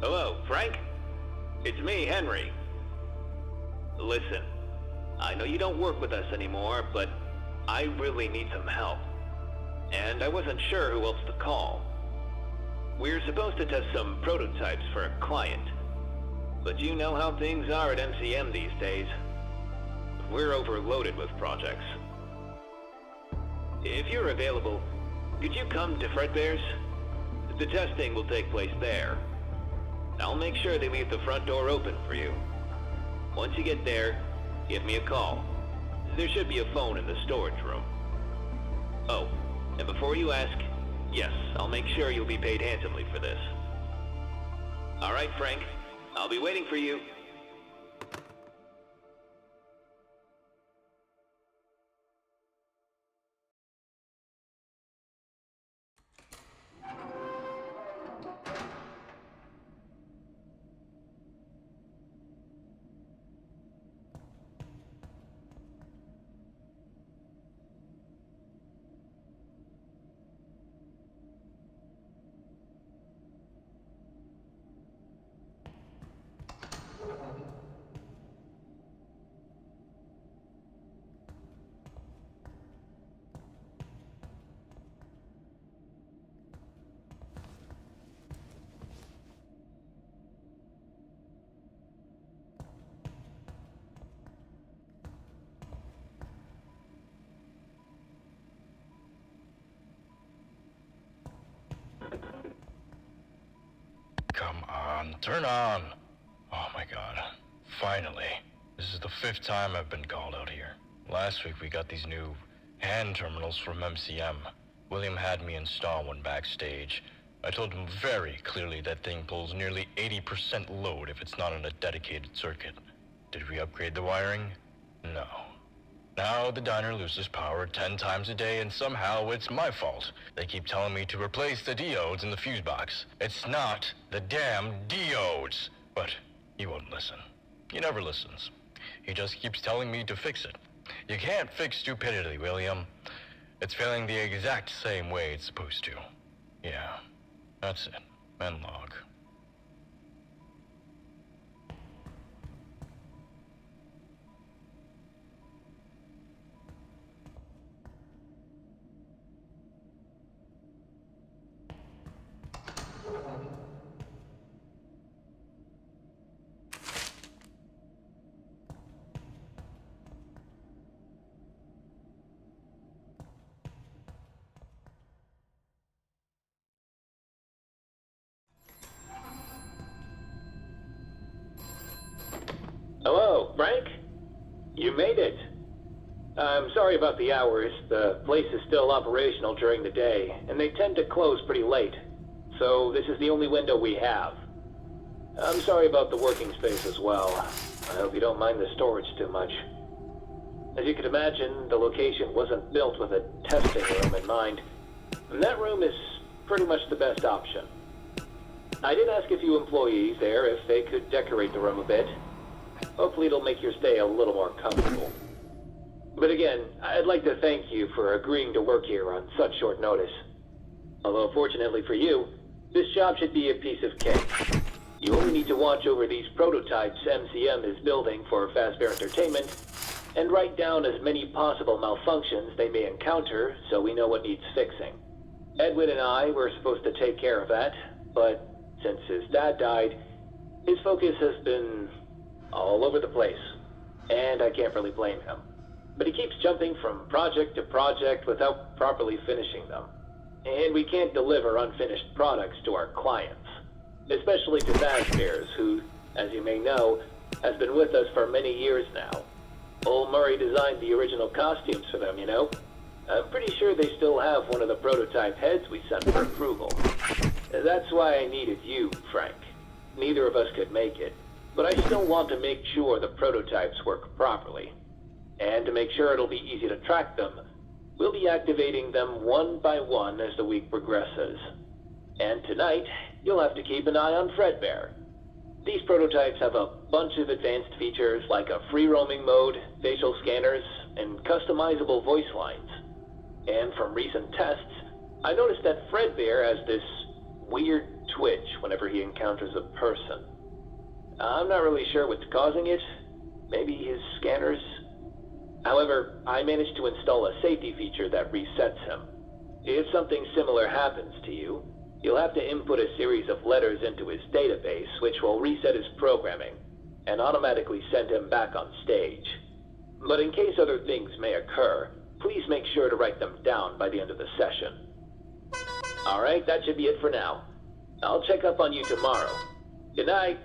Hello, Frank? It's me, Henry. Listen, I know you don't work with us anymore, but I really need some help. And I wasn't sure who else to call. We're supposed to test some prototypes for a client. But you know how things are at MCM these days. We're overloaded with projects. If you're available, could you come to Fredbear's? The testing will take place there. I'll make sure they leave the front door open for you. Once you get there, give me a call. There should be a phone in the storage room. Oh, and before you ask, yes, I'll make sure you'll be paid handsomely for this. All right, Frank, I'll be waiting for you. Come on, turn on. Oh my god. Finally. This is the 5th time I've been called out here. Last week we got these new hand terminals from MCM. William had me install one backstage. I told him very clearly that thing pulls nearly 80% load if it's not on a dedicated circuit. Did we upgrade the wiring? No. Now the diner loses power 10 times a day, and somehow it's my fault. They keep telling me to replace the diodes in the fuse box. It's not the damn diodes. But he won't listen. He never listens. He just keeps telling me to fix it. You can't fix stupidity, William. It's failing the exact same way it's supposed to. Yeah, that's it. And log. Hello, Frank? You made it. I'm sorry about the hours. The place is still operational during the day, and they tend to close pretty late. So this is the only window we have. I'm sorry about the working space as well. I hope you don't mind the storage too much. As you can imagine, the location wasn't built with a testing room in mind, and that room is pretty much the best option. I did ask a few employees there if they could decorate the room a bit. Hopefully it'll make your stay a little more comfortable. But again, I'd like to thank you for agreeing to work here on such short notice. Although fortunately for you, this job should be a piece of cake. You only need to watch over these prototypes MCM is building for Fazbear Entertainment, and write down as many possible malfunctions they may encounter so we know what needs fixing. Edwin and I were supposed to take care of that, but since his dad died, his focus has been all over the place, and I can't really blame him. But he keeps jumping from project to project without properly finishing them. And we can't deliver unfinished products to our clients, especially to Fazbear's, who, as you may know, has been with us for many years now. Old Murray designed the original costumes for them, you know? I'm pretty sure they still have one of the prototype heads we sent for approval. That's why I needed you, Frank. Neither of us could make it, but I still want to make sure the prototypes work properly. And to make sure it'll be easy to track them, we'll be activating them one by one as the week progresses. And tonight, you'll have to keep an eye on Fredbear. These prototypes have a bunch of advanced features like a free roaming mode, facial scanners, and customizable voice lines. And from recent tests, I noticed that Fredbear has this weird twitch whenever he encounters a person. I'm not really sure what's causing it. Maybe his scanners? However, I managed to install a safety feature that resets him. If something similar happens to you, you'll have to input a series of letters into his database, which will reset his programming and automatically send him back on stage. But in case other things may occur, please make sure to write them down by the end of the session. Alright, that should be it for now. I'll check up on you tomorrow. Good night.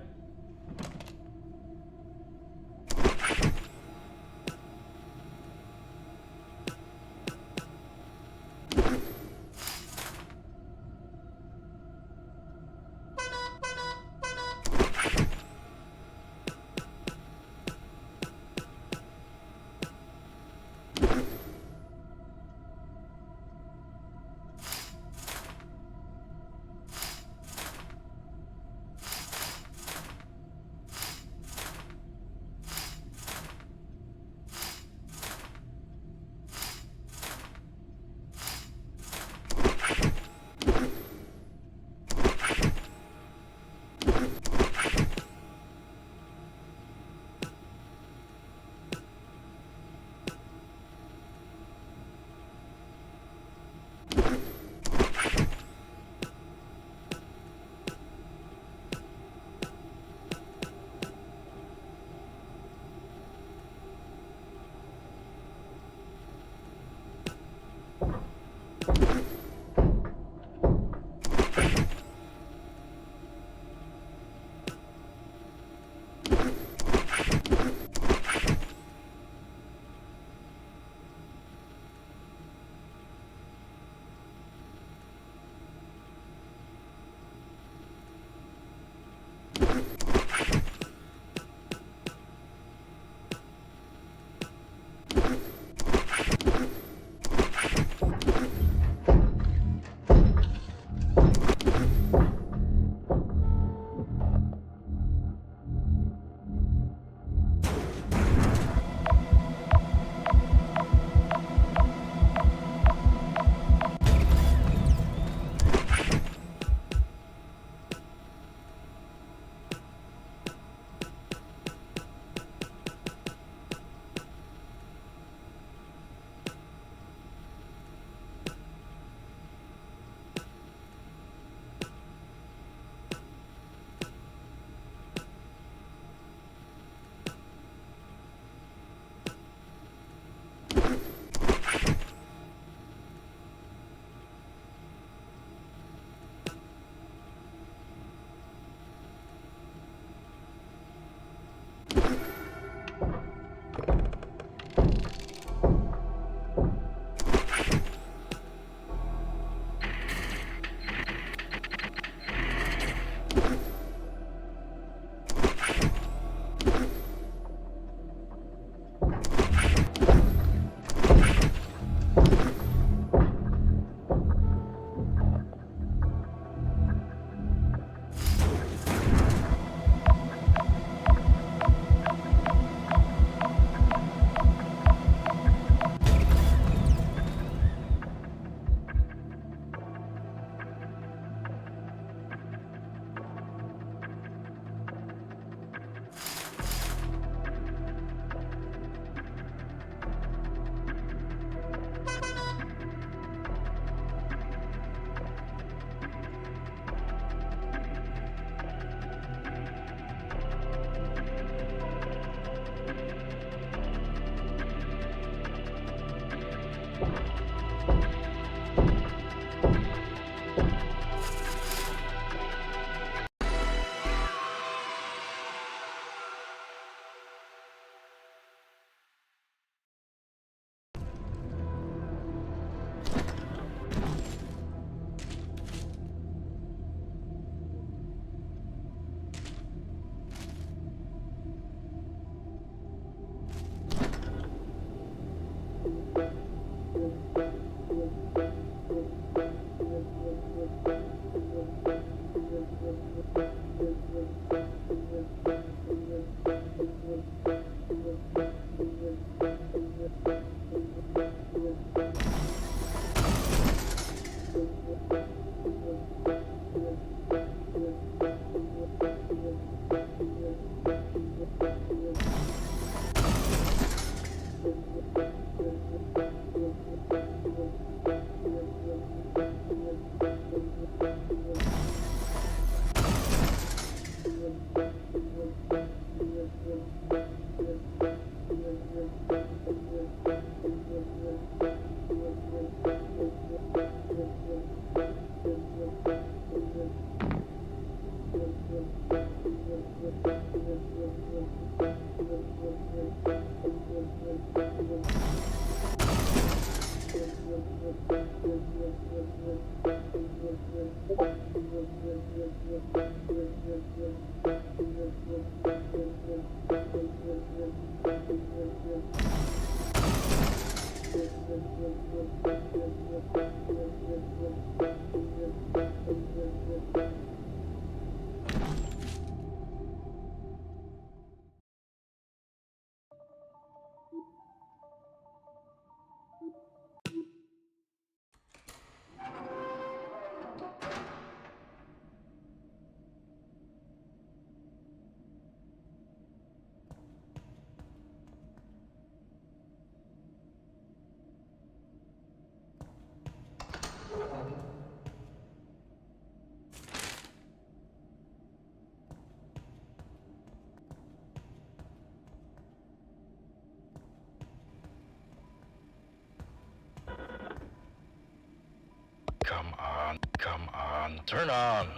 Come on, turn on.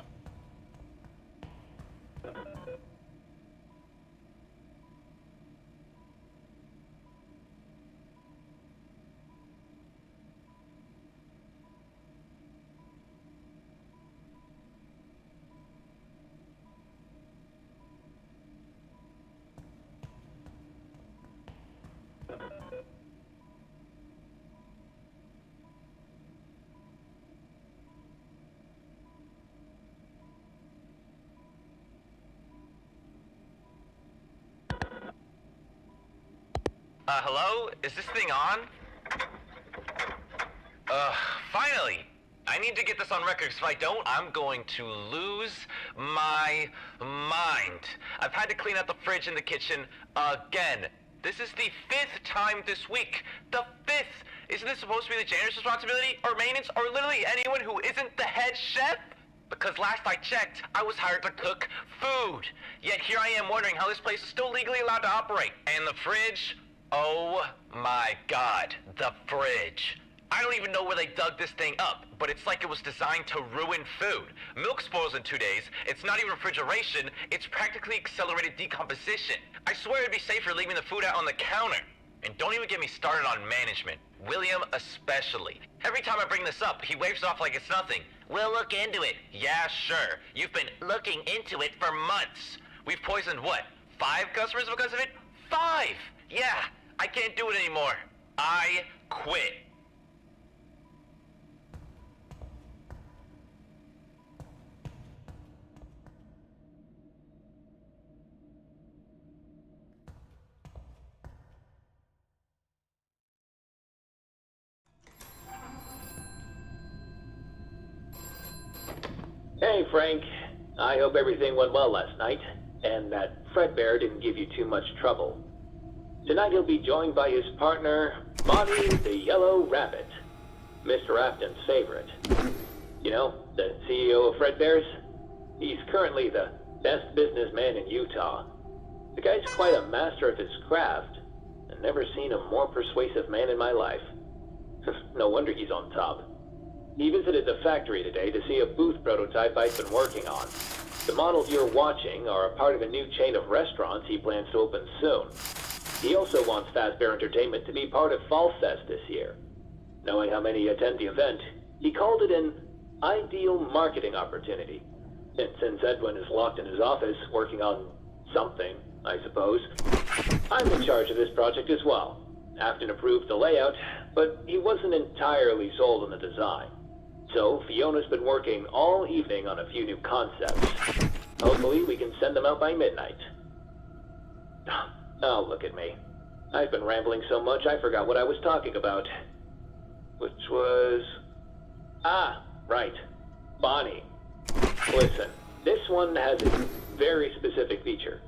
Hello? Is this thing on? Finally! I need to get this on record, because if I don't, I'm going to lose my mind. I've had to clean out the fridge in the kitchen again. This is the 5th time this week. The 5th! Isn't this supposed to be the janitor's responsibility, or maintenance, or literally anyone who isn't the head chef? Because last I checked, I was hired to cook food. Yet here I am wondering how this place is still legally allowed to operate. And the fridge? Oh my god, the fridge. I don't even know where they dug this thing up, but it's like it was designed to ruin food. Milk spoils in 2 days, it's not even refrigeration, it's practically accelerated decomposition. I swear it'd be safer leaving the food out on the counter. And don't even get me started on management. William especially. Every time I bring this up, he waves it off like it's nothing. We'll look into it. Yeah, sure. You've been looking into it for months. We've poisoned what? 5 customers because of it? 5! Yeah, I can't do it anymore. I quit. Hey, Frank. I hope everything went well last night, and that Fredbear didn't give you too much trouble. Tonight he'll be joined by his partner, Bonnie the Yellow Rabbit, Mr. Afton's favorite. You know, the CEO of Fredbear's? He's currently the best businessman in Utah. The guy's quite a master of his craft, and never seen a more persuasive man in my life. No wonder he's on top. He visited the factory today to see a booth prototype I've been working on. The models you're watching are a part of a new chain of restaurants he plans to open soon. He also wants Fazbear Entertainment to be part of Fall Fest this year. Knowing how many attend the event, he called it an ideal marketing opportunity. And since Edwin is locked in his office working on something, I suppose, I'm in charge of this project as well. Afton approved the layout, but he wasn't entirely sold on the design. So Fiona's been working all evening on a few new concepts. Hopefully we can send them out by midnight. Oh, look at me. I've been rambling so much I forgot what I was talking about. Which was... right. Bonnie. Listen, this one has a very specific feature.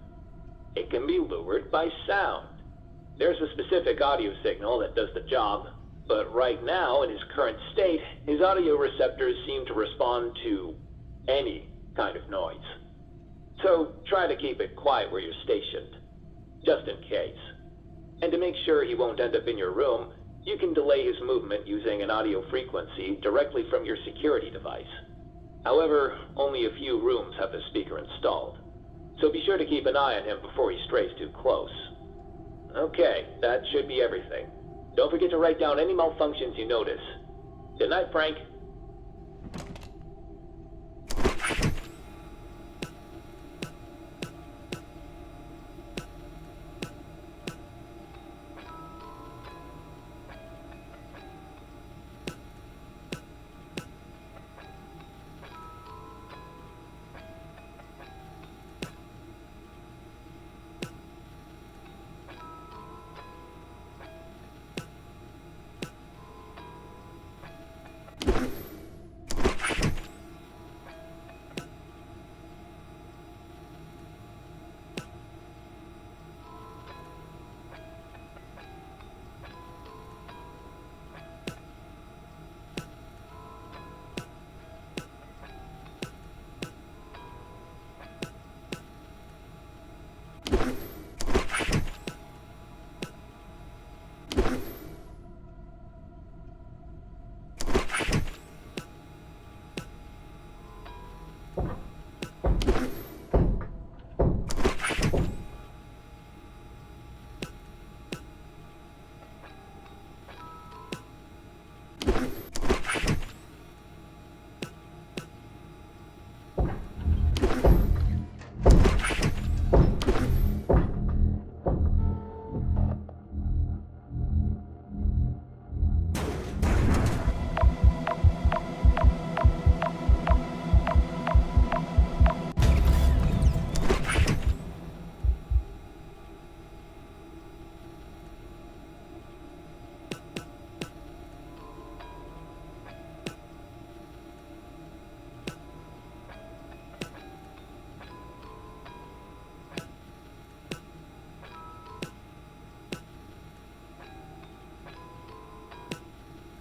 It can be lured by sound. There's a specific audio signal that does the job, but right now, in his current state, his audio receptors seem to respond to any kind of noise. So try to keep it quiet where you're stationed, just in case. And to make sure he won't end up in your room, you can delay his movement using an audio frequency directly from your security device. However, only a few rooms have the speaker installed. So be sure to keep an eye on him before he strays too close. Okay, that should be everything. Don't forget to write down any malfunctions you notice. Good night, Frank.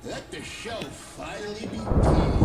Let the show finally begin.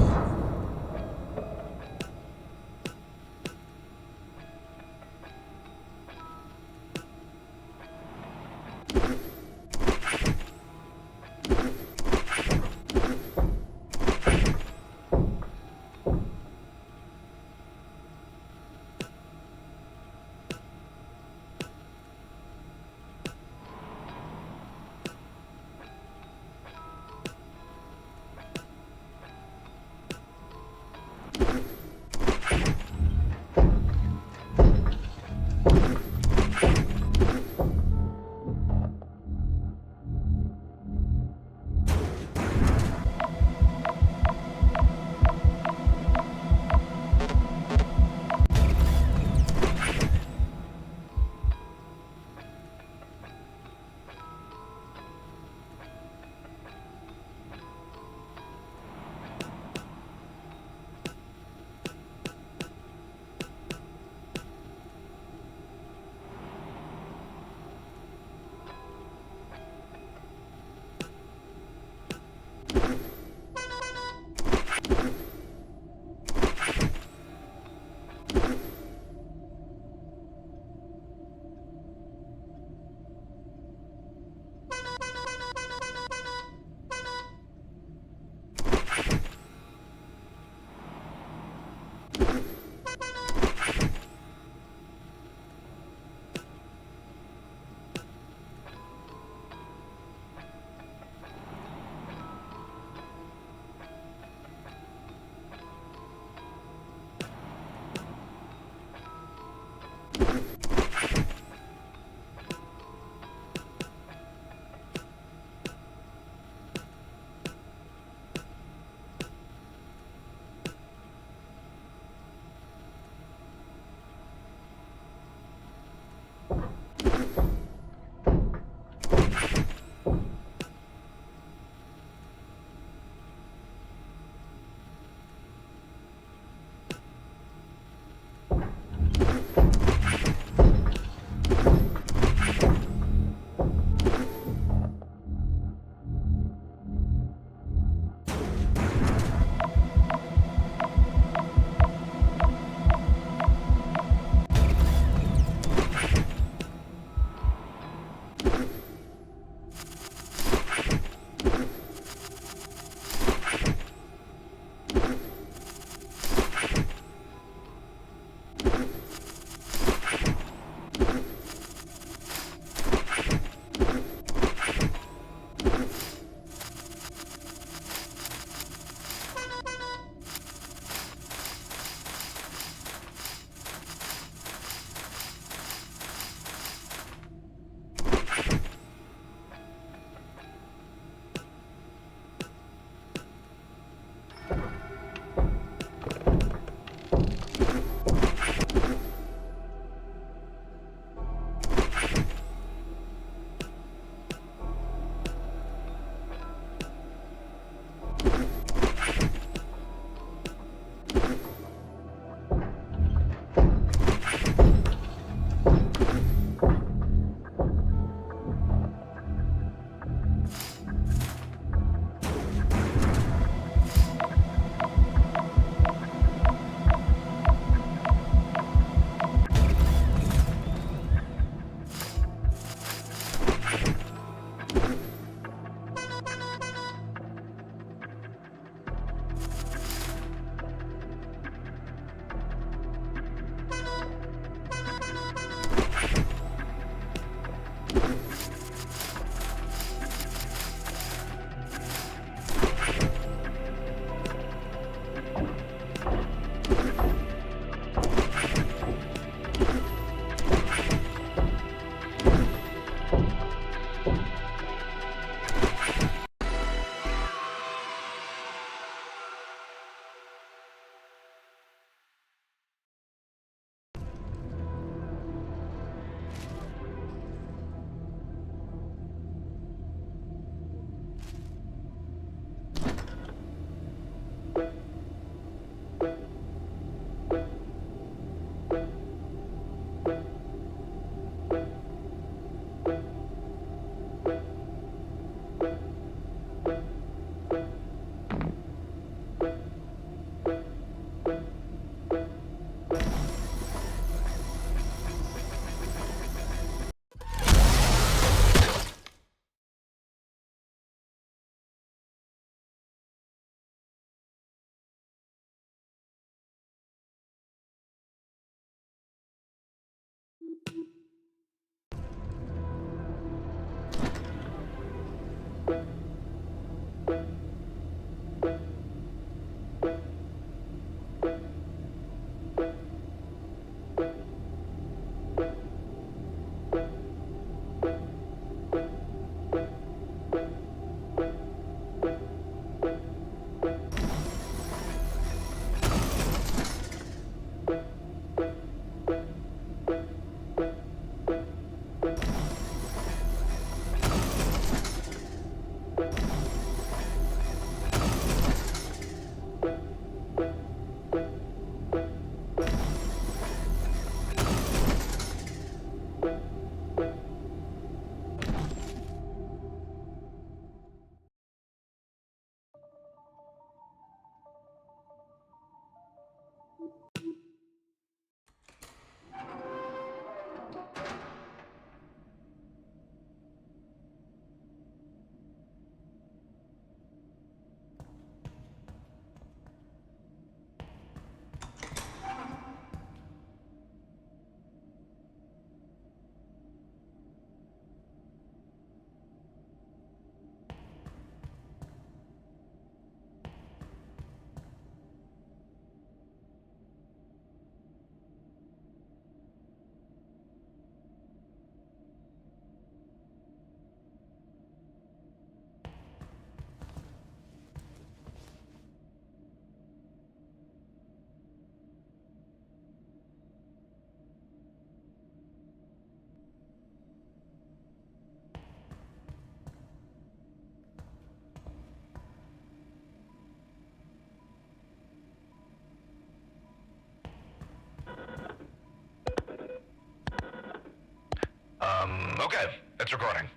Okay, it's recording.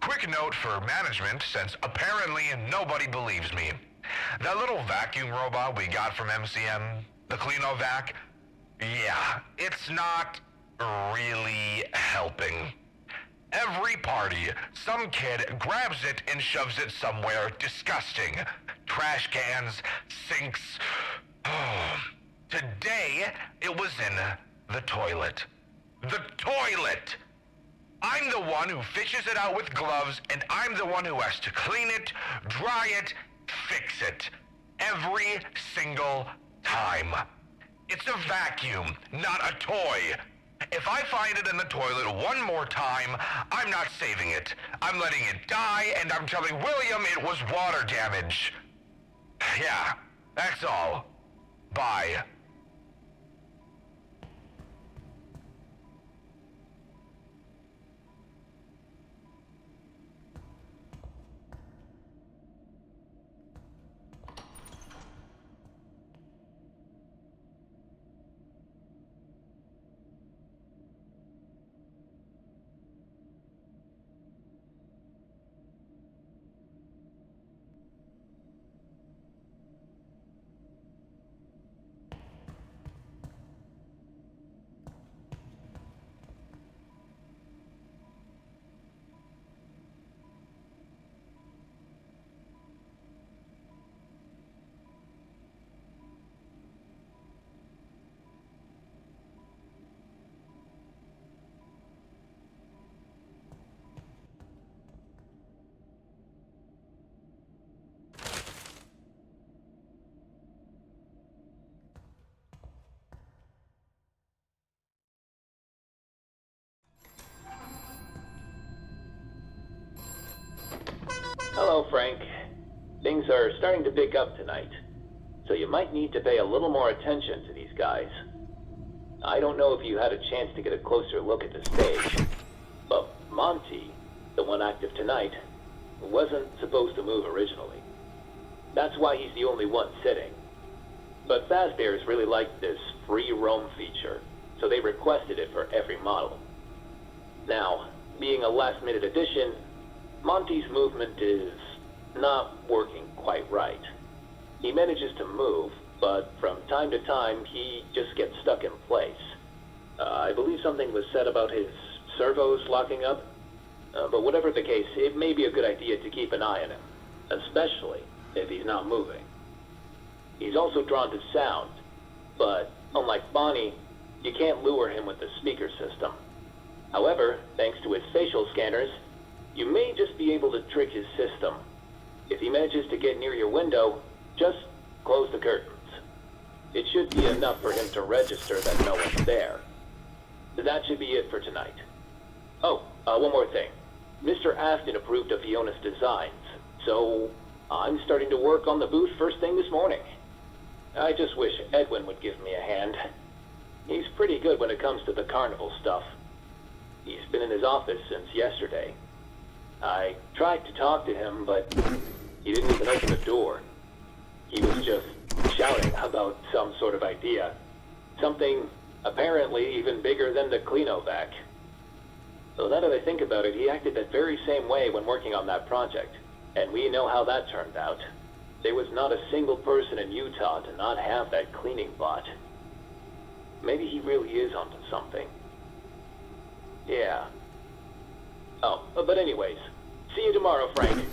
Quick note for management, since apparently nobody believes me. That little vacuum robot we got from MCM, the Cleanovac, yeah, it's not really helping. Every party, some kid grabs it and shoves it somewhere disgusting. Trash cans, sinks. Today, it was in the toilet. The toilet! I'm the one who fishes it out with gloves, and I'm the one who has to clean it, dry it, fix it. Every single time. It's a vacuum, not a toy. If I find it in the toilet one more time, I'm not saving it. I'm letting it die, and I'm telling William it was water damage. Yeah, that's all. Bye. Hello, Frank. Things are starting to pick up tonight, so you might need to pay a little more attention to these guys. I don't know if you had a chance to get a closer look at the stage, but Monty, the one active tonight, wasn't supposed to move originally. That's why he's the only one sitting. But Fazbear's really liked this free roam feature, so they requested it for every model. Now, being a last-minute addition, Monty's movement is not working quite right. He manages to move, but from time to time, he just gets stuck in place. I believe something was said about his servos locking up, but whatever the case, it may be a good idea to keep an eye on him, especially if he's not moving. He's also drawn to sound, but unlike Bonnie, you can't lure him with the speaker system. However, thanks to his facial scanners, You may just be able to trick his system. If he manages to get near your window, just close the curtains. It should be enough for him to register that no one's there. That should be it for tonight. Oh, one more thing. Mr. Aston approved of Fiona's designs, so I'm starting to work on the booth first thing this morning. I just wish Edwin would give me a hand. He's pretty good when it comes to the carnival stuff. He's been in his office since yesterday. I tried to talk to him, but he didn't even open the door. He was just shouting about some sort of idea. Something apparently even bigger than the Cleanovac. So now that I think about it, he acted that very same way when working on that project. And we know how that turned out. There was not a single person in Utah to not have that cleaning bot. Maybe he really is onto something. Yeah. Oh, but anyways, see you tomorrow, Frank.